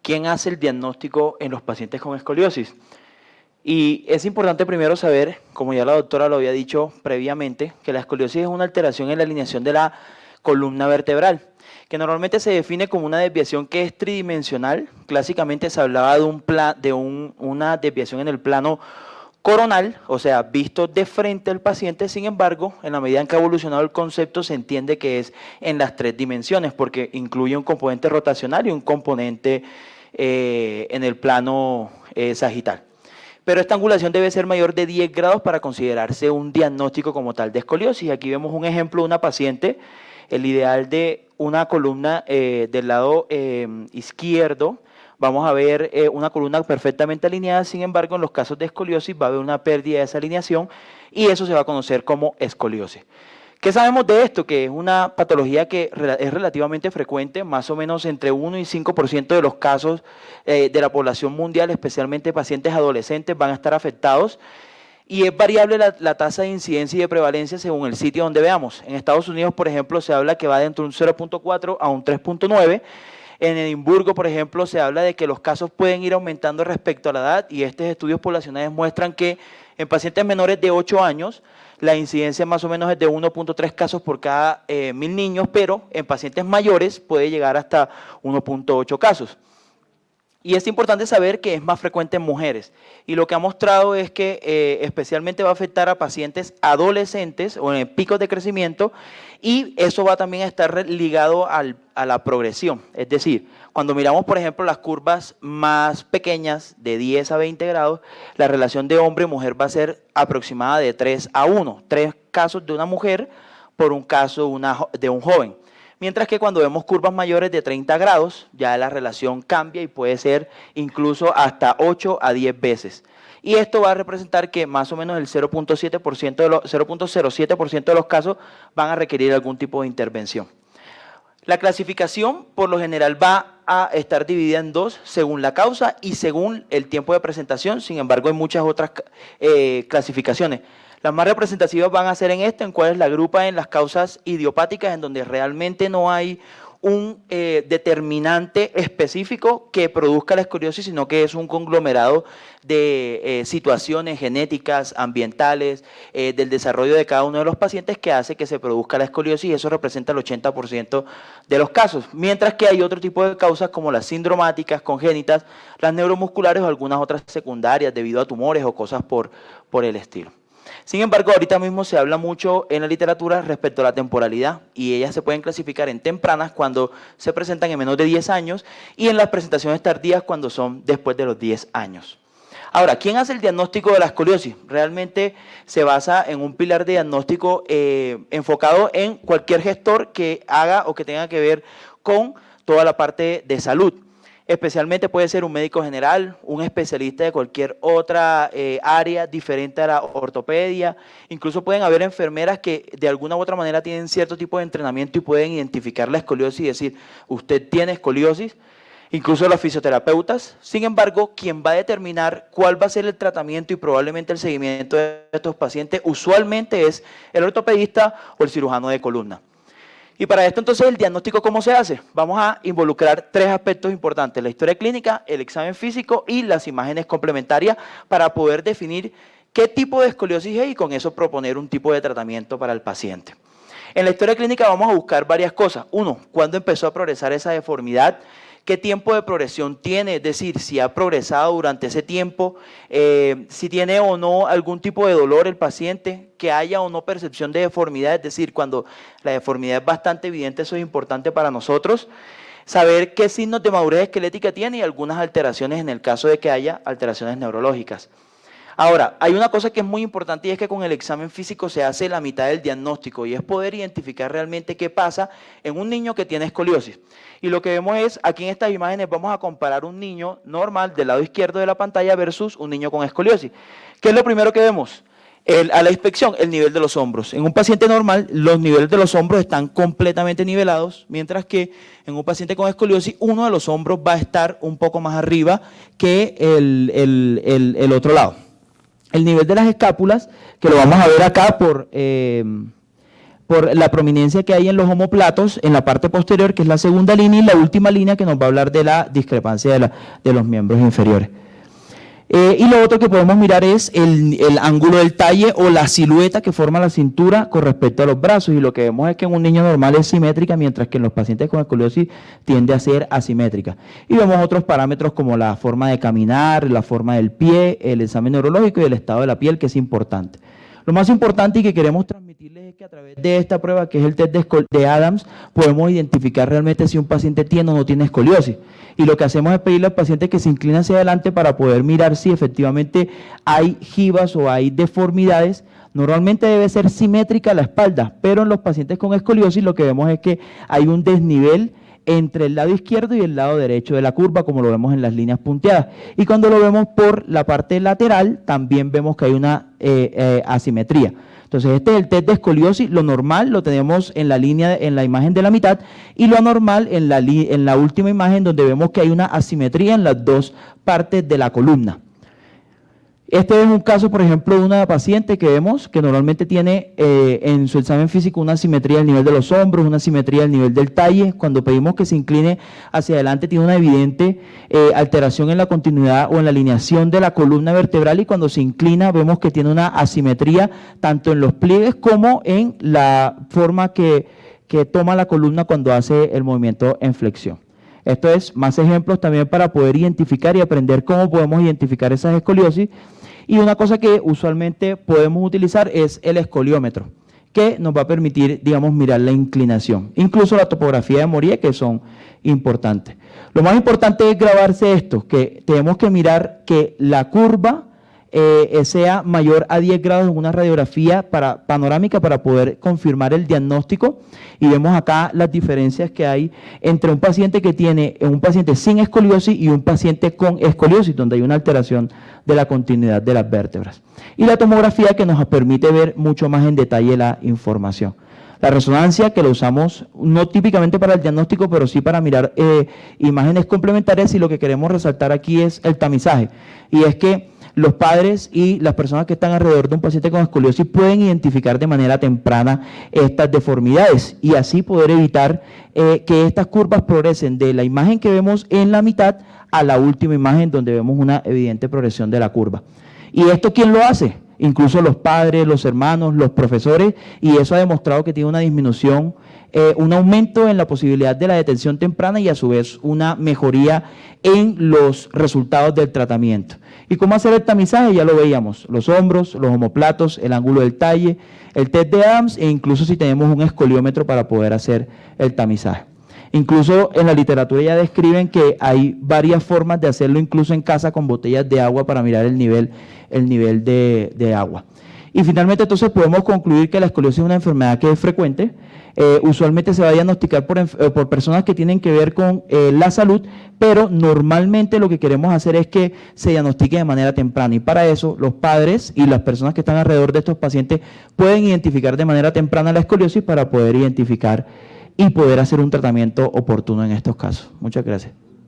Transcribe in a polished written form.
¿quién hace el diagnóstico en los pacientes con escoliosis? Y es importante primero saber, como ya la doctora lo había dicho previamente, que la escoliosis es una alteración en la alineación de la columna vertebral, que normalmente se define como una desviación que es tridimensional. Clásicamente se hablaba de una desviación en el plano coronal, o sea, visto de frente al paciente. Sin embargo, en la medida en que ha evolucionado el concepto, se entiende que es en las tres dimensiones, porque incluye un componente rotacional y un componente en el plano sagital. Pero esta angulación debe ser mayor de 10 grados para considerarse un diagnóstico como tal de escoliosis. Aquí vemos un ejemplo de una paciente, el ideal de una columna del lado izquierdo. Vamos a ver una columna perfectamente alineada. Sin embargo, en los casos de escoliosis va a haber una pérdida de esa alineación y eso se va a conocer como escoliosis. ¿Qué sabemos de esto? Que es una patología que es relativamente frecuente, más o menos entre 1 y 5% de los casos de la población mundial, especialmente pacientes adolescentes, van a estar afectados. Y es variable la tasa de incidencia y de prevalencia según el sitio donde veamos. En Estados Unidos, por ejemplo, se habla que va de entre un 0.4 a un 3.9. En Edimburgo, por ejemplo, se habla de que los casos pueden ir aumentando respecto a la edad y estos estudios poblacionales muestran que en pacientes menores de 8 años la incidencia más o menos es de 1.3 casos por cada 1000 niños, pero en pacientes mayores puede llegar hasta 1.8 casos. Y es importante saber que es más frecuente en mujeres. Y lo que ha mostrado es que especialmente va a afectar a pacientes adolescentes o en picos de crecimiento, y eso va también a estar ligado a la progresión. Es decir, cuando miramos, por ejemplo, las curvas más pequeñas de 10 a 20 grados, la relación de hombre y mujer va a ser aproximada de 3 a 1. 3 casos de una mujer por un caso de un joven. Mientras que cuando vemos curvas mayores de 30 grados, ya la relación cambia y puede ser incluso hasta 8 a 10 veces. Y esto va a representar que más o menos el 0.07% de los casos van a requerir algún tipo de intervención. La clasificación por lo general va a estar dividida en dos, según la causa y según el tiempo de presentación. Sin embargo, hay muchas otras clasificaciones. Las más representativas van a ser en cuál es la agrupa en las causas idiopáticas, en donde realmente no hay un determinante específico que produzca la escoliosis, sino que es un conglomerado de situaciones genéticas, ambientales, del desarrollo de cada uno de los pacientes que hace que se produzca la escoliosis, y eso representa el 80% de los casos. Mientras que hay otro tipo de causas como las sindromáticas, congénitas, las neuromusculares o algunas otras secundarias debido a tumores o cosas por el estilo. Sin embargo, ahorita mismo se habla mucho en la literatura respecto a la temporalidad, y ellas se pueden clasificar en tempranas cuando se presentan en menos de 10 años y en las presentaciones tardías cuando son después de los 10 años. Ahora, ¿quién hace el diagnóstico de la escoliosis? Realmente se basa en un pilar de diagnóstico enfocado en cualquier gestor que haga o que tenga que ver con toda la parte de salud. Especialmente puede ser un médico general, un especialista de cualquier otra área diferente a la ortopedia. Incluso pueden haber enfermeras que de alguna u otra manera tienen cierto tipo de entrenamiento y pueden identificar la escoliosis y decir, usted tiene escoliosis. Incluso los fisioterapeutas. Sin embargo, quien va a determinar cuál va a ser el tratamiento y probablemente el seguimiento de estos pacientes usualmente es el ortopedista o el cirujano de columna. Y para esto entonces el diagnóstico, ¿cómo se hace? Vamos a involucrar tres aspectos importantes: la historia clínica, el examen físico y las imágenes complementarias, para poder definir qué tipo de escoliosis es y con eso proponer un tipo de tratamiento para el paciente. En la historia clínica vamos a buscar varias cosas. Uno, ¿cuándo empezó a progresar esa deformidad? ¿Qué tiempo de progresión tiene? Es decir, si ha progresado durante ese tiempo, si tiene o no algún tipo de dolor el paciente, que haya o no percepción de deformidad, es decir, cuando la deformidad es bastante evidente, eso es importante para nosotros. Saber qué signos de madurez esquelética tiene y algunas alteraciones en el caso de que haya alteraciones neurológicas. Ahora, hay una cosa que es muy importante y es que con el examen físico se hace la mitad del diagnóstico, y es poder identificar realmente qué pasa en un niño que tiene escoliosis. Y lo que vemos es, aquí en estas imágenes vamos a comparar un niño normal del lado izquierdo de la pantalla versus un niño con escoliosis. ¿Qué es lo primero que vemos? A la inspección, el nivel de los hombros. En un paciente normal, los niveles de los hombros están completamente nivelados, mientras que en un paciente con escoliosis, uno de los hombros va a estar un poco más arriba que el otro lado. El nivel de las escápulas, que lo vamos a ver acá por la prominencia que hay en los omóplatos en la parte posterior, que es la segunda línea, y la última línea que nos va a hablar de la discrepancia de los miembros inferiores. Y lo otro que podemos mirar es el ángulo del talle o la silueta que forma la cintura con respecto a los brazos, y lo que vemos es que en un niño normal es simétrica, mientras que en los pacientes con escoliosis tiende a ser asimétrica. Y vemos otros parámetros como la forma de caminar, la forma del pie, el examen neurológico y el estado de la piel, que es importante. Lo más importante y que queremos transmitirles es que a través de esta prueba, que es el test de Adams, podemos identificar realmente si un paciente tiene o no tiene escoliosis. Y lo que hacemos es pedirle al paciente que se incline hacia adelante para poder mirar si efectivamente hay jivas o hay deformidades. Normalmente debe ser simétrica la espalda, pero en los pacientes con escoliosis lo que vemos es que hay un desnivel entre el lado izquierdo y el lado derecho de la curva, como lo vemos en las líneas punteadas. Y cuando lo vemos por la parte lateral, también vemos que hay una asimetría. Entonces, este es el test de escoliosis. Lo normal lo tenemos en la línea, en la imagen de la mitad, y lo anormal en la última imagen, donde vemos que hay una asimetría en las dos partes de la columna. Este es un caso, por ejemplo, de una paciente que vemos que normalmente tiene en su examen físico una simetría al nivel de los hombros, una simetría al nivel del talle. Cuando pedimos que se incline hacia adelante, tiene una evidente alteración en la continuidad o en la alineación de la columna vertebral, y cuando se inclina vemos que tiene una asimetría tanto en los pliegues como en la forma que toma la columna cuando hace el movimiento en flexión. Esto es más ejemplos también para poder identificar y aprender cómo podemos identificar esas escoliosis. Y una cosa que usualmente podemos utilizar es el escoliómetro, que nos va a permitir, digamos, mirar la inclinación. Incluso la topografía de Morier, que son importantes. Lo más importante es grabarse esto, que tenemos que mirar que la curva sea mayor a 10 grados en una radiografía panorámica para poder confirmar el diagnóstico, y vemos acá las diferencias que hay entre un paciente que tiene un paciente sin escoliosis y un paciente con escoliosis, donde hay una alteración de la continuidad de las vértebras. Y la tomografía, que nos permite ver mucho más en detalle la información. La resonancia, que lo usamos no típicamente para el diagnóstico, pero sí para mirar imágenes complementarias, y lo que queremos resaltar aquí es el tamizaje, y es que los padres y las personas que están alrededor de un paciente con escoliosis pueden identificar de manera temprana estas deformidades, y así poder evitar que estas curvas progresen de la imagen que vemos en la mitad a la última imagen, donde vemos una evidente progresión de la curva. ¿Y esto quién lo hace? Incluso los padres, los hermanos, los profesores, y eso ha demostrado que tiene una disminución, un aumento en la posibilidad de la detención temprana, y a su vez una mejoría en los resultados del tratamiento. ¿Y cómo hacer el tamizaje? Ya lo veíamos: los hombros, los omóplatos, el ángulo del talle, el test de Adams, e incluso si tenemos un escoliómetro para poder hacer el tamizaje. Incluso en la literatura ya describen que hay varias formas de hacerlo, incluso en casa, con botellas de agua para mirar el nivel de agua. Y finalmente, entonces, podemos concluir que la escoliosis es una enfermedad que es frecuente. Usualmente se va a diagnosticar por personas que tienen que ver con la salud, pero normalmente lo que queremos hacer es que se diagnostique de manera temprana, y para eso los padres y las personas que están alrededor de estos pacientes pueden identificar de manera temprana la escoliosis para poder identificar y poder hacer un tratamiento oportuno en estos casos. Muchas gracias.